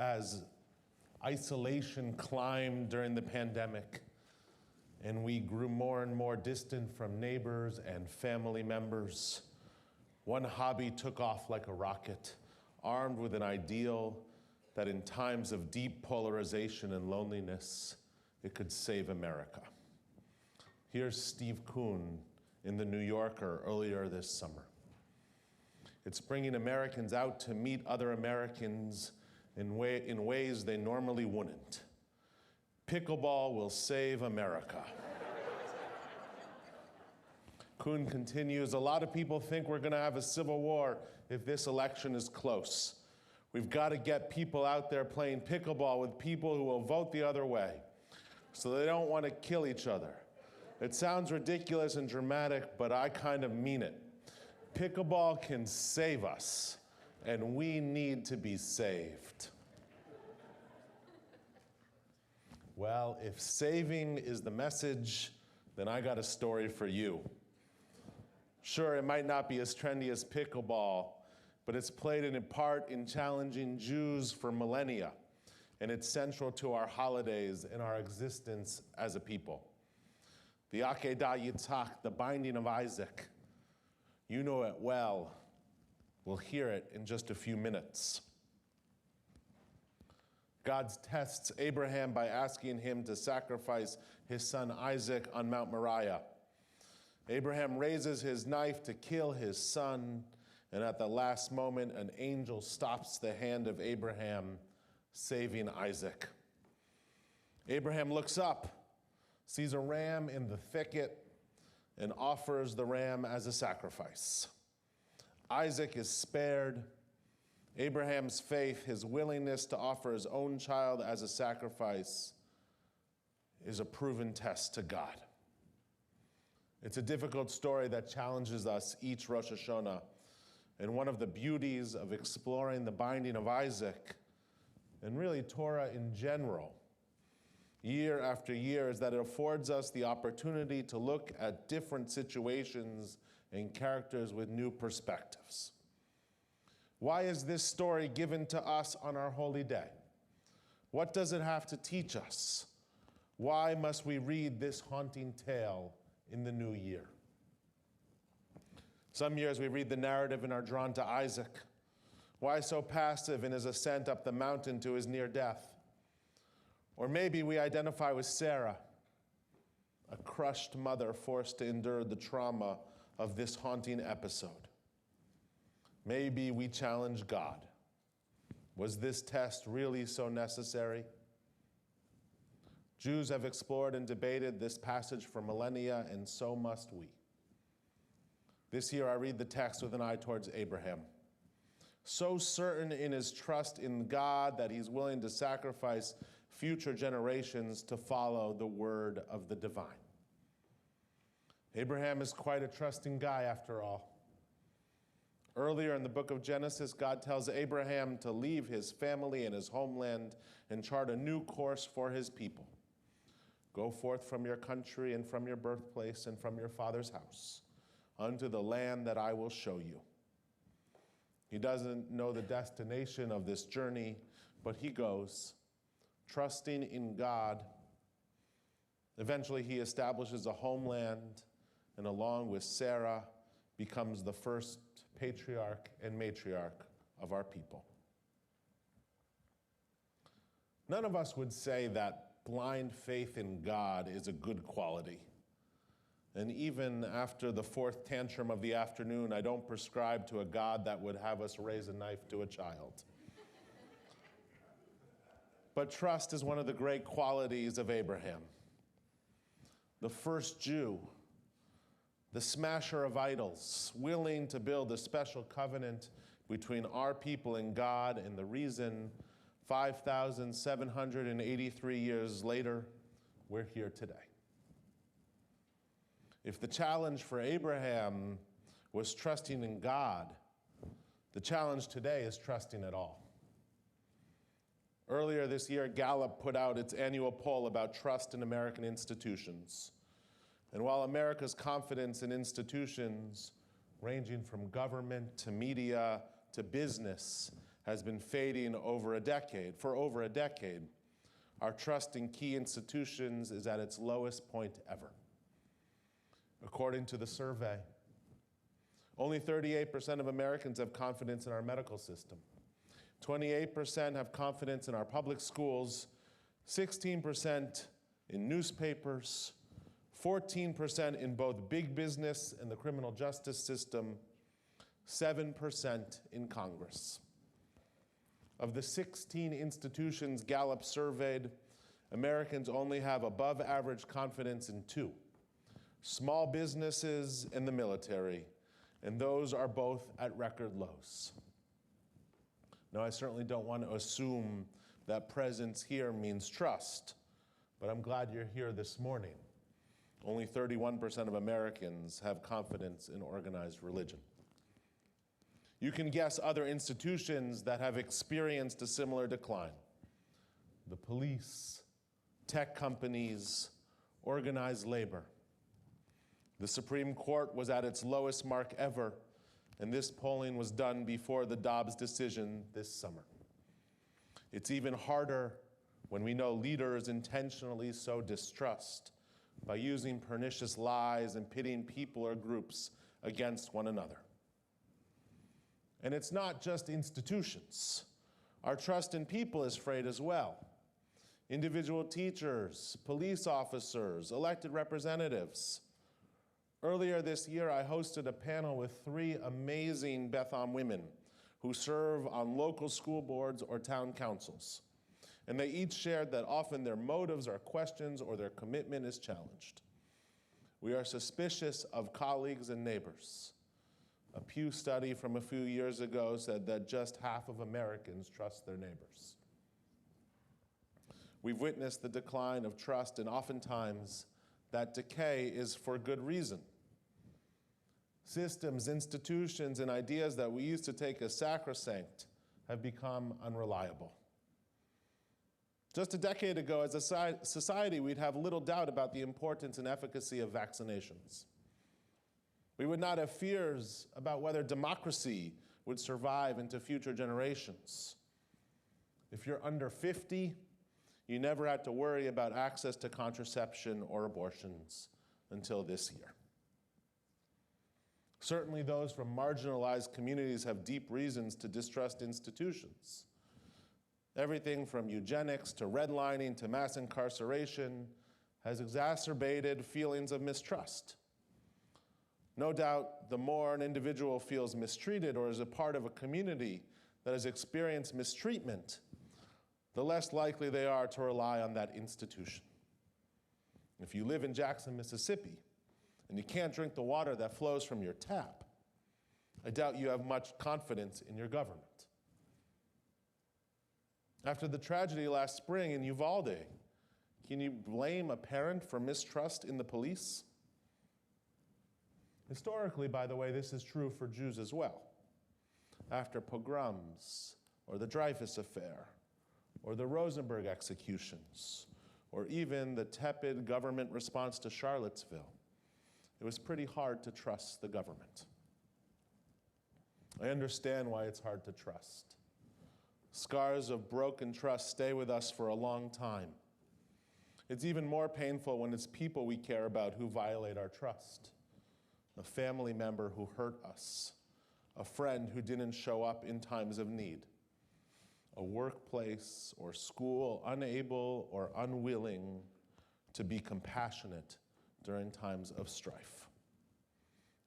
as isolation climbed during the pandemic and we grew more and more distant from neighbors and family members, one hobby took off like a rocket, armed with an ideal that in times of deep polarization and loneliness, it could save America. Here's Steve Kuhn in The New Yorker earlier this summer. It's bringing Americans out to meet other Americans in ways they normally wouldn't. Pickleball will save America. Kuhn continues, a lot of people think we're gonna have a civil war if this election is close. We've gotta get people out there playing pickleball with people who will vote the other way, so they don't wanna kill each other. It sounds ridiculous and dramatic, but I kind of mean it. Pickleball can save us, and we need to be saved. Well, if saving is the message, then I got a story for you. Sure, it might not be as trendy as pickleball, but it's played in part in challenging Jews for millennia, and it's central to our holidays and our existence as a people. The Akedah Yitzhak, the binding of Isaac. You know it well. We'll hear it in just a few minutes. God tests Abraham by asking him to sacrifice his son Isaac on Mount Moriah. Abraham raises his knife to kill his son, and at the last moment, an angel stops the hand of Abraham, saving Isaac. Abraham looks up, sees a ram in the thicket, and offers the ram as a sacrifice. Isaac is spared. Abraham's faith, his willingness to offer his own child as a sacrifice, is a proven test to God. It's a difficult story that challenges us each Rosh Hashanah, and one of the beauties of exploring the binding of Isaac, and really Torah in general, year after year, is that it affords us the opportunity to look at different situations and characters with new perspectives. Why is this story given to us on our holy day? What does it have to teach us? Why must we read this haunting tale in the new year? Some years we read the narrative and are drawn to Isaac. Why so passive in his ascent up the mountain to his near death? Or maybe we identify with Sarah, a crushed mother forced to endure the trauma of this haunting episode. Maybe we challenge God. Was this test really so necessary? Jews have explored and debated this passage for millennia, and so must we. This year I read the text with an eye towards Abraham. So certain in his trust in God that he's willing to sacrifice future generations to follow the word of the divine. Abraham is quite a trusting guy after all. Earlier in the book of Genesis, God tells Abraham to leave his family and his homeland and chart a new course for his people. Go forth from your country and from your birthplace and from your father's house unto the land that I will show you. He doesn't know the destination of this journey, but he goes, trusting in God. Eventually, he establishes a homeland, and along with Sarah, becomes the first patriarch and matriarch of our people. None of us would say that blind faith in God is a good quality. And even after the fourth tantrum of the afternoon, I don't prescribe to a God that would have us raise a knife to a child. But trust is one of the great qualities of Abraham. The first Jew, the smasher of idols, willing to build a special covenant between our people and God, and the reason 5,783 years later, we're here today. If the challenge for Abraham was trusting in God, the challenge today is trusting at all. Earlier this year, Gallup put out its annual poll about trust in American institutions. And while America's confidence in institutions, ranging from government to media to business, has been fading for over a decade. Our trust in key institutions is at its lowest point ever. According to the survey, only 38% of Americans have confidence in our medical system. 28% have confidence in our public schools, 16% in newspapers, 14% in both big business and the criminal justice system, 7% in Congress. Of the 16 institutions Gallup surveyed, Americans only have above average confidence in 2, small businesses and the military, and those are both at record lows. Now, I certainly don't want to assume that presence here means trust, but I'm glad you're here this morning. Only 31% of Americans have confidence in organized religion. You can guess other institutions that have experienced a similar decline: the police, tech companies, organized labor. The Supreme Court was at its lowest mark ever, and this polling was done before the Dobbs decision this summer. It's even harder when we know leaders intentionally sow distrust by using pernicious lies and pitting people or groups against one another. And it's not just institutions. Our trust in people is frayed as well. Individual teachers, police officers, elected representatives. Earlier this year, I hosted a panel with 3 amazing Beth Am women who serve on local school boards or town councils. And they each shared that often their motives are questioned or their commitment is challenged. We are suspicious of colleagues and neighbors. A Pew study from a few years ago said that just half of Americans trust their neighbors. We've witnessed the decline of trust, and oftentimes that decay is for good reason. Systems, institutions, and ideas that we used to take as sacrosanct have become unreliable. Just a decade ago, as a society, we'd have little doubt about the importance and efficacy of vaccinations. We would not have fears about whether democracy would survive into future generations. If you're under 50, you never had to worry about access to contraception or abortions until this year. Certainly those from marginalized communities have deep reasons to distrust institutions. Everything from eugenics to redlining to mass incarceration has exacerbated feelings of mistrust. No doubt, the more an individual feels mistreated or is a part of a community that has experienced mistreatment, the less likely they are to rely on that institution. If you live in Jackson, Mississippi, and you can't drink the water that flows from your tap, I doubt you have much confidence in your government. After the tragedy last spring in Uvalde, can you blame a parent for mistrust in the police? Historically, by the way, this is true for Jews as well. After pogroms, or the Dreyfus Affair, or the Rosenberg executions, or even the tepid government response to Charlottesville, it was pretty hard to trust the government. I understand why it's hard to trust. Scars of broken trust stay with us for a long time. It's even more painful when it's people we care about who violate our trust. A family member who hurt us, a friend who didn't show up in times of need, a workplace or school unable or unwilling to be compassionate during times of strife.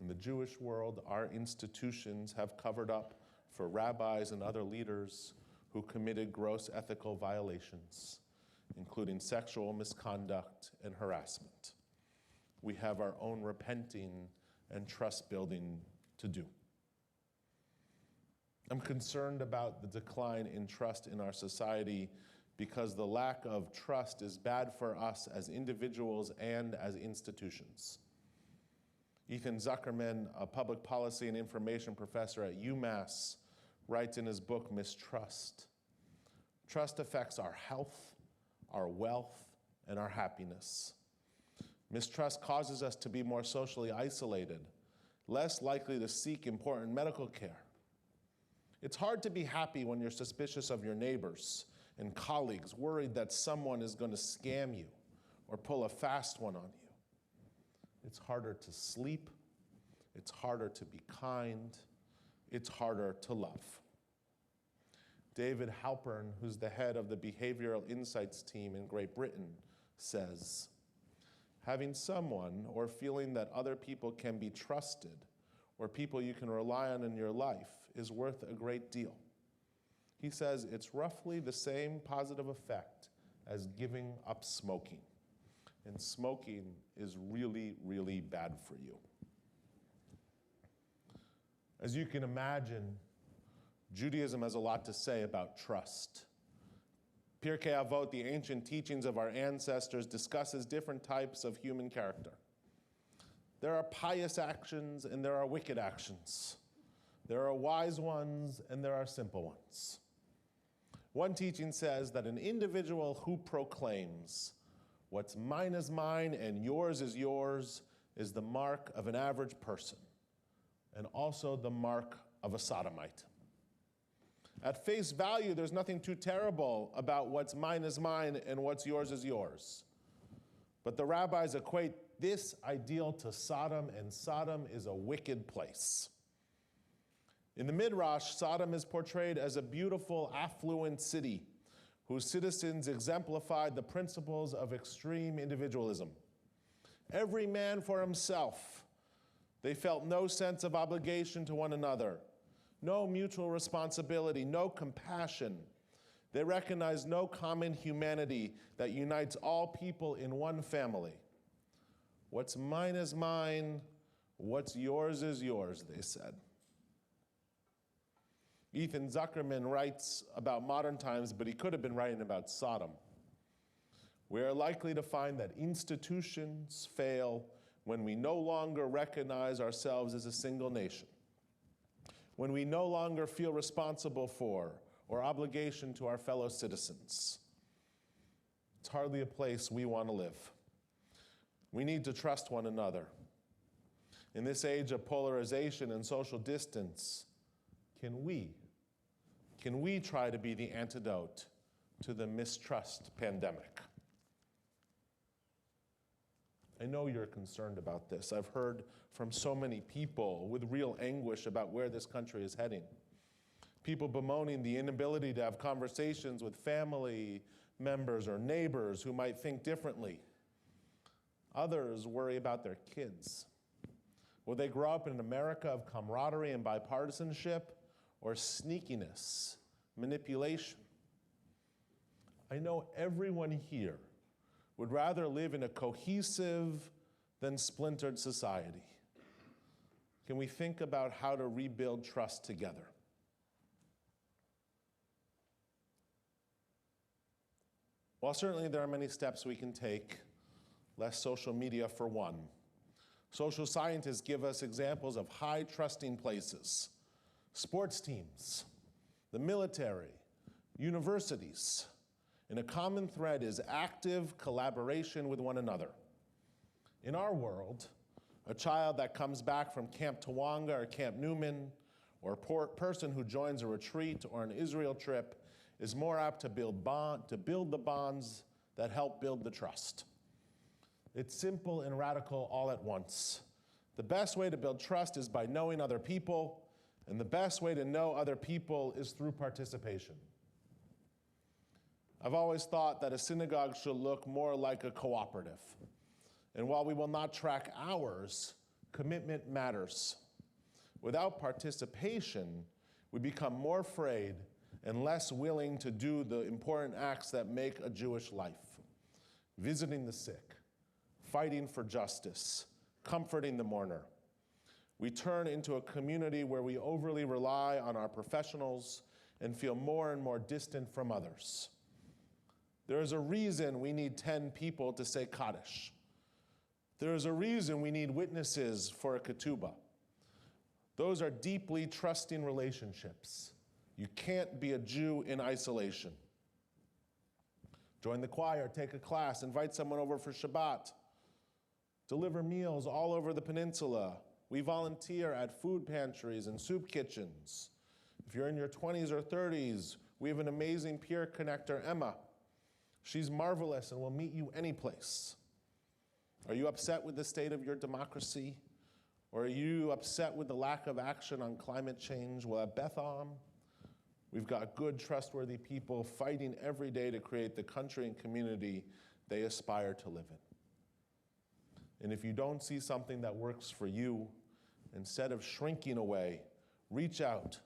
In the Jewish world, our institutions have covered up for rabbis and other leaders who committed gross ethical violations, including sexual misconduct and harassment. We have our own repenting and trust building to do. I'm concerned about the decline in trust in our society because the lack of trust is bad for us as individuals and as institutions. Ethan Zuckerman, a public policy and information professor at UMass, writes in his book, Mistrust. Trust affects our health, our wealth, and our happiness. Mistrust causes us to be more socially isolated, less likely to seek important medical care. It's hard to be happy when you're suspicious of your neighbors and colleagues, worried that someone is going to scam you or pull a fast one on you. It's harder to sleep. It's harder to be kind. It's harder to love. David Halpern, who's the head of the Behavioral Insights team in Great Britain, says, having someone or feeling that other people can be trusted or people you can rely on in your life is worth a great deal. He says it's roughly the same positive effect as giving up smoking. And smoking is really, really bad for you. As you can imagine, Judaism has a lot to say about trust. Pirkei Avot, the ancient teachings of our ancestors, discusses different types of human character. There are pious actions and there are wicked actions. There are wise ones and there are simple ones. One teaching says that an individual who proclaims, what's mine is mine and yours is the mark of an average person, and also the mark of a sodomite. At face value, there's nothing too terrible about what's mine is mine and what's yours is yours. But the rabbis equate this ideal to Sodom, and Sodom is a wicked place. In the Midrash, Sodom is portrayed as a beautiful, affluent city whose citizens exemplified the principles of extreme individualism. Every man for himself. They felt no sense of obligation to one another, no mutual responsibility, no compassion. They recognized no common humanity that unites all people in one family. What's mine is mine, what's yours is yours, they said. Ethan Zuckerman writes about modern times, but he could have been writing about Sodom. We are likely to find that institutions fail when we no longer recognize ourselves as a single nation, when we no longer feel responsible for or obligation to our fellow citizens. It's hardly a place we want to live. We need to trust one another. In this age of polarization and social distance, can we try to be the antidote to the mistrust pandemic? I know you're concerned about this. I've heard from so many people with real anguish about where this country is heading. People bemoaning the inability to have conversations with family members or neighbors who might think differently. Others worry about their kids. Will they grow up in an America of camaraderie and bipartisanship, or sneakiness, manipulation? I know everyone here would rather live in a cohesive than splintered society. Can we think about how to rebuild trust together? While certainly there are many steps we can take, less social media for one, social scientists give us examples of high trusting places: sports teams, the military, universities. And a common thread is active collaboration with one another. In our world, a child that comes back from Camp Tawanga or Camp Newman, or a person who joins a retreat or an Israel trip is more apt to build the bonds that help build the trust. It's simple and radical all at once. The best way to build trust is by knowing other people, and the best way to know other people is through participation. I've always thought that a synagogue should look more like a cooperative. And while we will not track hours, commitment matters. Without participation, we become more afraid and less willing to do the important acts that make a Jewish life: visiting the sick, fighting for justice, comforting the mourner. We turn into a community where we overly rely on our professionals and feel more and more distant from others. There is a reason we need 10 people to say Kaddish. There is a reason we need witnesses for a ketubah. Those are deeply trusting relationships. You can't be a Jew in isolation. Join the choir, take a class, invite someone over for Shabbat. Deliver meals all over the peninsula. We volunteer at food pantries and soup kitchens. If you're in your 20s or 30s, we have an amazing peer connector, Emma. She's marvelous and will meet you any place. Are you upset with the state of your democracy? Or are you upset with the lack of action on climate change? Well, at Beth Am, we've got good, trustworthy people fighting every day to create the country and community they aspire to live in. And if you don't see something that works for you, instead of shrinking away, reach out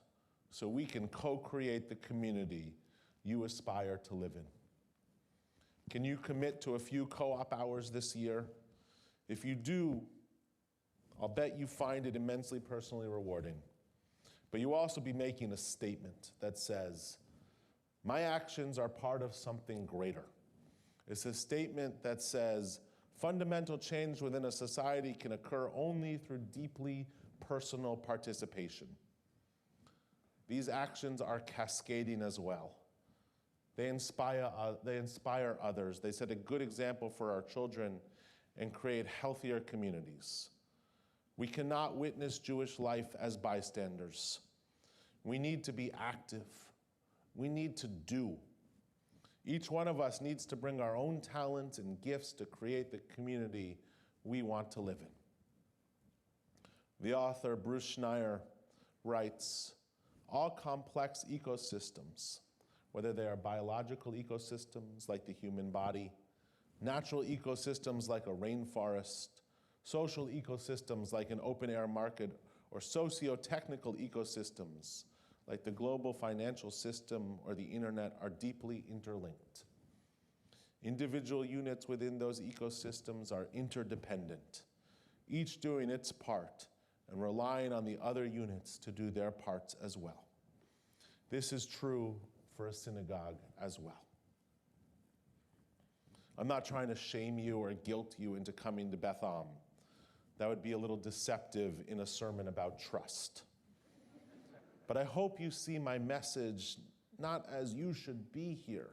so we can co-create the community you aspire to live in. Can you commit to a few co-op hours this year? If you do, I'll bet you find it immensely personally rewarding. But you also be making a statement that says, my actions are part of something greater. It's a statement that says, fundamental change within a society can occur only through deeply personal participation. These actions are cascading as well. They inspire others. They set a good example for our children and create healthier communities. We cannot witness Jewish life as bystanders. We need to be active. We need to do. Each one of us needs to bring our own talents and gifts to create the community we want to live in. The author Bruce Schneier writes, all complex ecosystems, whether they are biological ecosystems like the human body, natural ecosystems like a rainforest, social ecosystems like an open-air market, or socio-technical ecosystems like the global financial system or the internet are deeply interlinked. Individual units within those ecosystems are interdependent, each doing its part and relying on the other units to do their parts as well. This is true for a synagogue as well. I'm not trying to shame you or guilt you into coming to Beth Am. That would be a little deceptive in a sermon about trust. But I hope you see my message not as you should be here,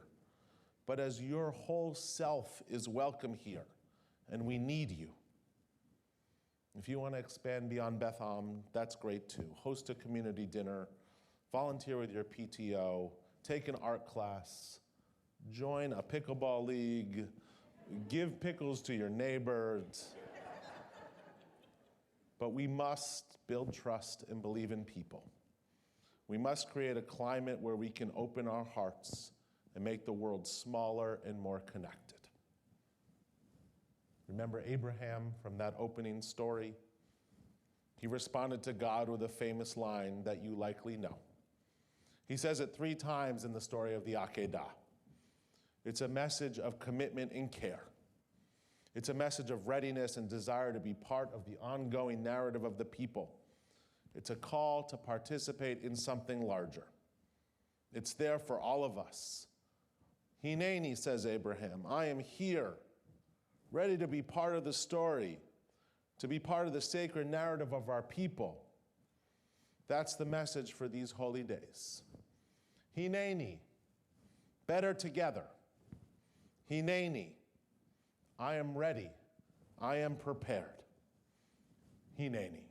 but as your whole self is welcome here, and we need you. If you want to expand beyond Beth Am, that's great too. Host a community dinner, volunteer with your PTO, take an art class, join a pickleball league, give pickles to your neighbors. But we must build trust and believe in people. We must create a climate where we can open our hearts and make the world smaller and more connected. Remember Abraham from that opening story? He responded to God with a famous line that you likely know. He says it 3 times in the story of the Akedah. It's a message of commitment and care. It's a message of readiness and desire to be part of the ongoing narrative of the people. It's a call to participate in something larger. It's there for all of us. Hineni, says Abraham, I am here, ready to be part of the story, to be part of the sacred narrative of our people. That's the message for these holy days. Hineni, better together. Hineni, I am ready. I am prepared. Hineni.